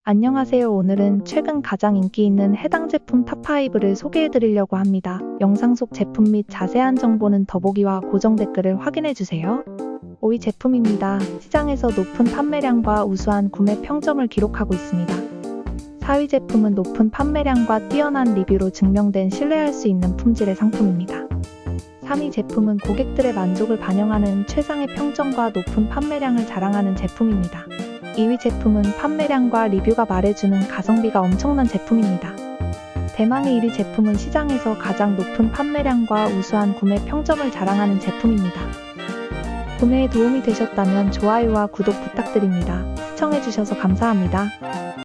안녕하세요. 오늘은 최근 가장 인기 있는 해당 제품 탑5를 소개해드리려고 합니다. 영상 속 제품 및 자세한 정보는 더보기와 고정 댓글을 확인해주세요. 5위 제품입니다. 시장에서 높은 판매량과 우수한 구매 평점을 기록하고 있습니다. 4위 제품은 높은 판매량과 뛰어난 리뷰로 증명된 신뢰할 수 있는 품질의 상품입니다. 3위 제품은 고객들의 만족을 반영하는 최상의 평점과 높은 판매량을 자랑하는 제품입니다. 2위 제품은 판매량과 리뷰가 말해주는 가성비가 엄청난 제품입니다. 대망의 1위 제품은 시장에서 가장 높은 판매량과 우수한 구매 평점을 자랑하는 제품입니다. 구매에 도움이 되셨다면 좋아요와 구독 부탁드립니다. 시청해주셔서 감사합니다.